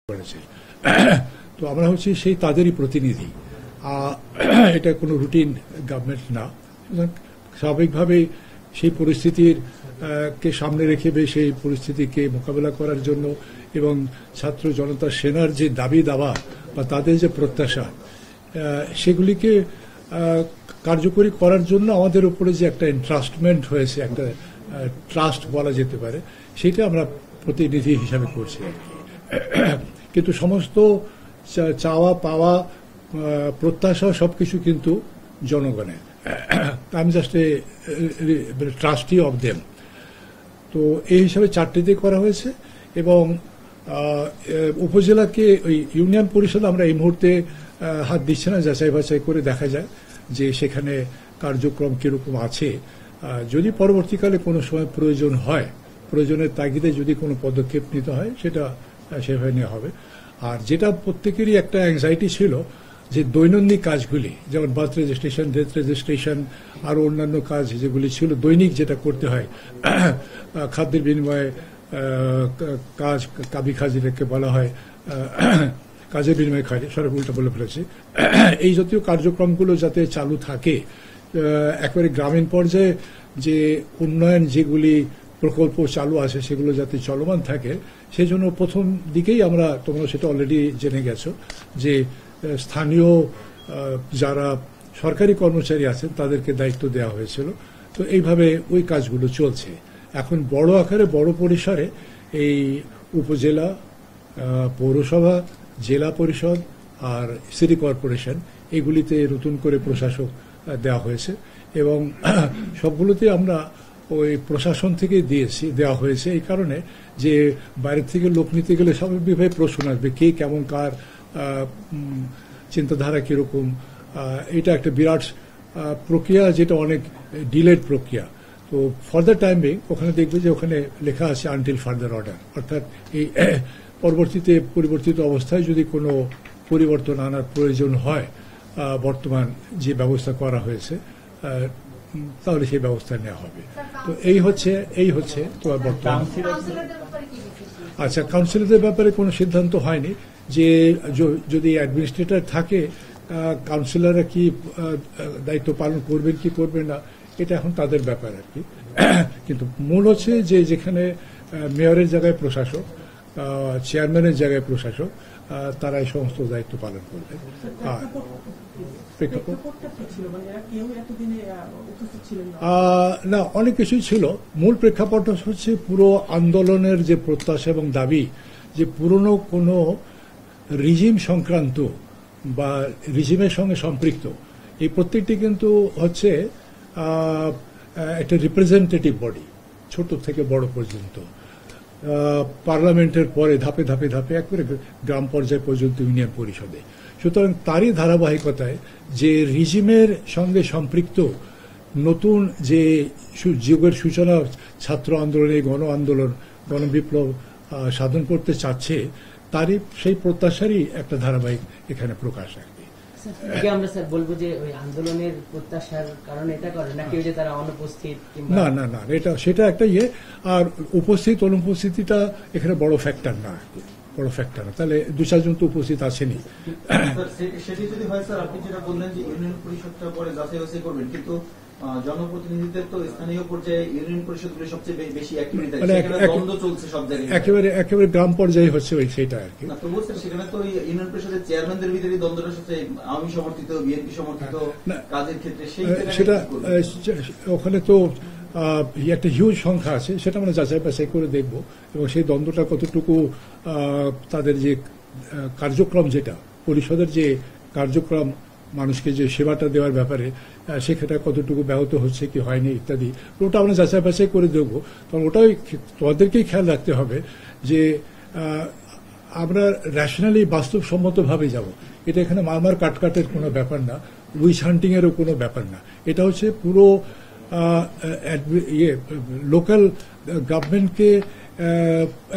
করেছে। তো আমরা হচ্ছে সেই তাদেরই প্রতিনিধি, এটা কোনো রুটিন গভর্নমেন্ট না। স্বাভাবিকভাবে সেই পরিস্থিতির কে সামনে রেখে সেই পরিস্থিতিকে মোকাবেলা করার জন্য এবং ছাত্র জনতা সেনার যে দাবি দাওয়া বা তাদের যে প্রত্যাশা সেগুলিকে কার্যকরী করার জন্য আমাদের উপরে যে একটা এন্ট্রাস্টমেন্ট হয়েছে, একটা ট্রাস্ট বলা যেতে পারে, সেটা আমরা প্রতিনিধি হিসাবে করছি আর কি। কিন্তু সমস্ত চাওয়া পাওয়া প্রত্যাশা সবকিছু কিন্তু জনগণের। I am just a trustee of them. তো এই হিসাবে 4টিতে করা হয়েছে এবং উপজেলাকে ওই ইউনিয়ন পরিষদ আমরা এই মুহূর্তে হাত দিচ্ছে না, যাচাই বাছাই করে দেখা যায় যে সেখানে কার্যক্রম কিরকম আছে। যদি পরবর্তীকালে কোনো সময় প্রয়োজন হয়, প্রয়োজনের তাগিদে যদি কোনো পদক্ষেপ নিতে হয় সেটা সেভাবে নেওয়া হবে। আর যেটা প্রত্যেকেরই একটা অ্যাংজাইটি ছিল যে দৈনন্দিন কাজগুলি, যেমন বার্থ রেজিস্ট্রেশন, ডেথ রেজিস্ট্রেশন, আরও অন্যান্য কাজ যেগুলি ছিল দৈনিক যেটা করতে হয়, খাদ্যের বিনিময়ে কাজ, কাবি খাজ যেটাকে বলা হয়, কাজের বিনিময়ে খায়, সরকার উল্টা বলে ফেলেছে, এই জাতীয় কার্যক্রমগুলো যাতে চালু থাকে। একেবারে গ্রামীণ পর্যায়ে যে উন্নয়ন যেগুলি প্রকল্প চালু আছে সেগুলো যাতে চলমান থাকে, সেই জন্য প্রথম দিকেই তোমরা সেটা অলরেডি জেনে গেছো যে স্থানীয় যারা সরকারি কর্মচারী আছেন তাদেরকে দায়িত্ব দেওয়া হয়েছিল। তো এইভাবে ওই কাজগুলো চলছে। এখন বড় আকারে বড় পরিসরে এই উপজেলা, পৌরসভা, জেলা পরিষদ আর সিটি কর্পোরেশন এগুলিতে নতুন করে প্রশাসক দেওয়া হয়েছে এবং সবগুলোতে আমরা ওই প্রশাসন থেকে দেওয়া হয়েছে এই কারণে যে বাইরে থেকে লোক নিতে গেলে স্বাভাবিকভাবে প্রশ্ন আসবে কে কেমন, কার চিন্তাধারা কিরকম। এটা একটা বিরাট প্রক্রিয়া, যেটা অনেক ডিলেড প্রক্রিয়া। তো ফর দ্য টাইম বিং ওখানে দেখবে যে ওখানে লেখা আছে আনটিল ফার্দার অর্ডার, অর্থাৎ এই পরিবর্তিত অবস্থায় যদি কোনো পরিবর্তন আনার প্রয়োজন হয় বর্তমান যে ব্যবস্থা করা হয়েছে তাহলে সেই ব্যবস্থা নেওয়া হবে। তো এই হচ্ছে তোমার বর্তমান। আচ্ছা, কাউন্সিলরদের ব্যাপারে কোনো সিদ্ধান্ত হয়নি যে যদি অ্যাডমিনিস্ট্রেটর থাকে কাউন্সিলররা কি দায়িত্ব পালন করবেন কি করবেন না, এটা এখন তাদের ব্যাপার আর কি। কিন্তু মূল হচ্ছে যে যেখানে মেয়রের জায়গায় প্রশাসক, চেয়ারম্যানের জায়গায় প্রশাসক, তারা এই সমস্ত দায়িত্ব পালন করবে। না, অনেক কিছুই ছিল। মূল প্রেক্ষাপট হচ্ছে পুরো আন্দোলনের যে প্রত্যাশা এবং দাবি যে পুরনো কোনো রিজিম সংক্রান্ত বা রিজিমের সঙ্গে সম্পৃক্ত এই প্রত্যেকটি কিন্তু হচ্ছে একটা রিপ্রেজেন্টেটিভ বডি, ছোট থেকে বড় পর্যন্ত, পার্লামেন্টের পরে ধাপে ধাপে ধাপে একবারে গ্রাম পর্যায় পর্যন্ত ইউনিয়ন পরিষদে। সুতরাং তারই ধারাবাহিকতায় যে রিজিমের সঙ্গে সম্পৃক্ত নতুন যে যুগের সূচনা ছাত্র আন্দোলনে গণ আন্দোলন, গণবিপ্লব সাধন করতে চাচ্ছে, তারই সেই প্রত্যাশারই একটা ধারাবাহিক এখানে প্রকাশ আর কি। আমরা স্যার বলবো যে ওই আন্দোলনের প্রত্যাশার কারণে এটা করে নাকি যে তারা অনুপস্থিত? না না না, সেটা একটা ইয়ে। আর উপস্থিত অনুপস্থিতিটা এখানে বড় ফ্যাক্টর না, বড় ফ্যাক্টর না। তাহলে 2-4 জন তো উপস্থিত আসেনি। সেটি যদি হয় স্যার, আপনি যেটা বললেন যে ইউনিয়ন পরিষদটা পরে যাচাই বাছাই করবেন, কিন্তু জনপ্রতিনিধিদের তো স্থানীয় পর্যায়ে ইউনিয়ন পরিষদগুলি সবচেয়ে বেশি অ্যাক্টিভিটি, দ্বন্দ্ব চলছে সব জায়গায়, একেবারে গ্রাম পর্যায়ে হচ্ছে সেটা আর কি। তবুও স্যার সেখানে তো ইউনিয়ন পরিষদের চেয়ারম্যানদের ভিতরে দ্বন্দ্বটা সবচেয়ে আওয়ামী সমর্থিত, বিএনপি সমর্থিত কাজের ক্ষেত্রে সেটা ওখানে তো একটা হিউজ সংখ্যা আছে, সেটা আমরা যাচাই বাছাই করে দেখব এবং সেই দ্বন্দ্বটা কতটুকু তাদের যে কার্যক্রম, যেটা পরিষদের যে কার্যক্রম মানুষকে যে সেবাটা দেওয়ার ব্যাপারে সেখানে কতটুকু ব্যাহত হচ্ছে কি হয়নি ইত্যাদি, ওটা আমরা যাচাই বাছাই করে দেখব। কারণ ওটাই তোমাদেরকেই খেয়াল রাখতে হবে যে আমরা র্যাশনালি বাস্তবসম্মতভাবে যাব। এটা এখানে মারমার কাটকাটের কোনো ব্যাপার না, উইচ হান্টিং এরও কোনো ব্যাপার না। এটা হচ্ছে পুরো লোকাল গভর্নমেন্টকে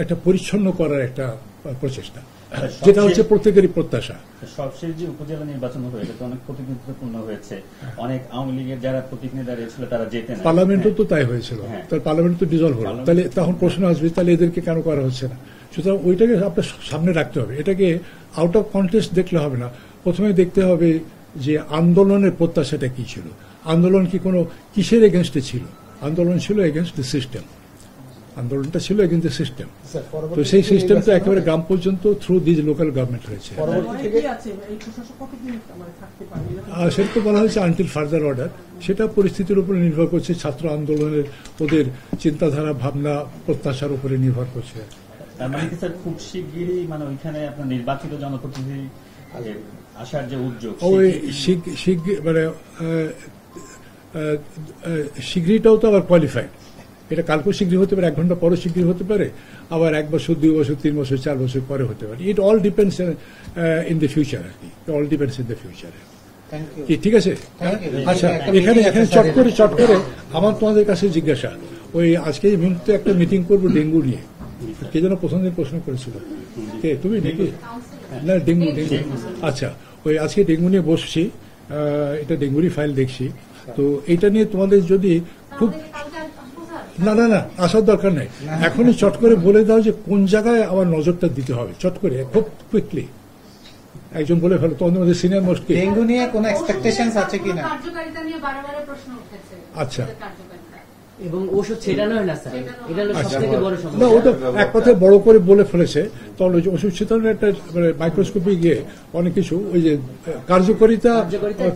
একটা পরিচ্ছন্ন করার একটা প্রচেষ্টা, যেটা হচ্ছে প্রত্যেকেরই প্রত্যাশা। সবশেষ যে উপজেলা নির্বাচন হয়েছে অনেক প্রতিনিধিত্বপূর্ণ হয়েছে, অনেক আওয়ামী লীগের যারা প্রতিনিধি দাঁড়িয়েছিল তারা যেতেন, পার্লামেন্টও তো তাই হয়েছিল, তার পার্লামেন্ট তো ডিজলভ হলো। তাহলে তখন প্রশ্ন আসবে তাহলে এদেরকে কেন করা হচ্ছে না? সুতরাং ওইটাকে আপনার সামনে রাখতে হবে, এটাকে আউট অফ কন্টেক্সট দেখলে হবে না। প্রথমে দেখতে হবে যে আন্দোলনের প্রত্যাশাটা কি ছিল, আন্দোলন কি কোনো কিসের এগেনস্টে ছিল। আন্দোলন ছিল এগেনস্ট দ্য সিস্টেম, আন্দোলনটা ছিল এগেনস্ট দ্য সিস্টেম। তো সেই সিস্টেমটা একেবারে গ্রাম পর্যন্ত থ্রু দিজ লোকাল গভর্নমেন্ট হয়েছে। সেটা তো বলা হয়েছে আনটিল ফার্দার অর্ডার, সেটা পরিস্থিতির উপর নির্ভর করছে, ছাত্র আন্দোলনের ওদের চিন্তাধারা ভাবনা প্রত্যাশার উপরে নির্ভর করছে। তার মানে কি স্যার খুব শিগগিরই মানে ওইখানে আপনার নির্বাচিত জনপ্রতিনিধি আসার যে উদ্যোগ, ওই মানে শীঘ্রটাও তো আবার কোয়ালিফাইড, এটা কালকেও শীঘ্র হতে পারে, 1 ঘন্টা পরে শীঘ্র হতে পারে, আবার 1 বছর 2 বছর 3 বছর 4 বছর পরে হতে পারে। It all depends in the future আর কি, all depends in the future. কি ঠিক আছে? আচ্ছা, এখানে চট করে আমার তোমাদের কাছে জিজ্ঞাসা, ওই আজকে এই মুহূর্তে একটা মিটিং করবো ডেঙ্গু নিয়ে, কে যেন প্রথম দিন প্রশ্ন করেছিল, কে তুমি নাকি? না, ডেঙ্গু। আচ্ছা, ওই আজকে ডেঙ্গু নিয়ে বসছি, এটা ডেঙ্গুরই ফাইল দেখছি, তো এটা নিয়ে তোমাদের যদি খুব না আসার দরকার নেই, এখনই চট করে বলে দাও যে কোন জায়গায় আমার নজরটা দিতে হবে, চট করে খুব কুইকলি একজন বলে ফেলো। তোমাদের মধ্যে সিনিয়র মোস্ট কি ডেঙ্গু নিয়ে কোনো এক্সপেকটেশনস আছে কিনা? কার্যকারিতা নিয়ে বারবার প্রশ্ন উঠেছে। আচ্ছা, এবং ওষুধ ছেটানো হয় না স্যার, এটা হলো সবথেকে বড় না সমস্যা। ওটা এক কথায় বড় করে বলে ফেলেছে, তাহলে ওষুধ ছেটানোর একটা মাইক্রোস্কোপে গিয়ে অনেক কিছু ওই যে কার্যকারিতা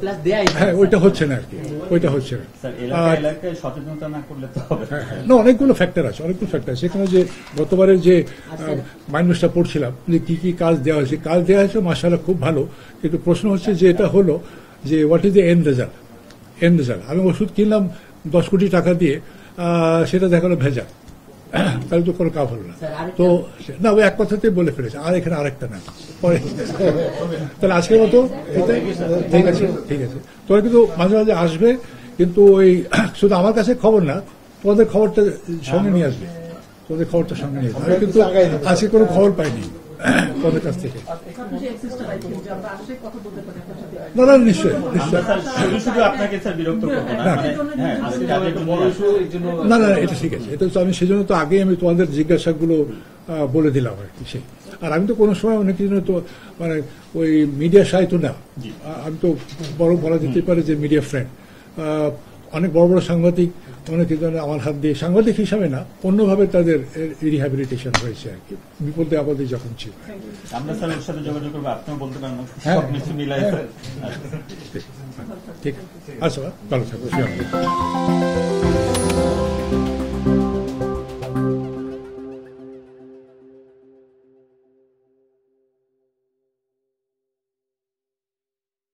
প্লাস দেয়াই হ্যাঁ ওইটা হচ্ছে না আর কি, ওইটা হচ্ছে না। স্যার এলাকায় এলাকায় সচেতনতা না করলে তো হবে না, অনেকগুলো ফ্যাক্টর আছে, সেখানে যে গতবারের যে মাইনাসটা পড়ছিলাম যে কি কি কাজ দেওয়া হয়েছে, কাজ দেওয়া হয়েছে মাশাআল্লাহ খুব ভালো, কিন্তু প্রশ্ন হচ্ছে যে এটা হলো যে what is the end result. আমি ওষুধ কিনলাম 10 কোটি টাকা দিয়ে, সেটা দেখালো ভেজাল, তাহলে তো কোনো কাজ হলো না। তো না, ওই এক কথাতেই বলে ফেলেছে, আর এখানে আরেকটা না পরে। তাহলে আজকের মতো ঠিক আছে। তোমরা কিন্তু মাঝে মাঝে আসবে, কিন্তু ওই শুধু আমার কাছে খবর না, তোমাদের খবরটা সঙ্গে নিয়ে আসবে, আমি কিন্তু আজকে কোনো খবর পাইনি তোমাদের কাছ থেকে। না নিশ্চয় শুধু আপনাকে স্যার বিরক্ত করবো না, না এটা ঠিক আছে, এটা তো আমি সেজন্য তো আগে আমি তোমাদের জিজ্ঞাসাগুলো বলে দিলাম আর কি। সেই আর আমি তো কোনো সময় অনেক কিছু তো মানে ওই মিডিয়া সাহিত্য না, আমি তো বড় বলা যেতে পারে যে মিডিয়া ফ্রেন্ড। অনেক বড় বড় সাংবাদিক অনেক আমার হাত দিয়ে, সাংবাদিক হিসাবে না অন্যভাবে তাদের রিহ্যাবিলিটেশন হয়েছে আর কি, বিপদে আপদে যখন ছিল। আমরা স্যারের সাথে যোগাযোগ করবো, আপনিও বলতে পারেন হ্যাঁ, সব কিছু মিলাই। ঠিক আছে, ভালো থাকবো।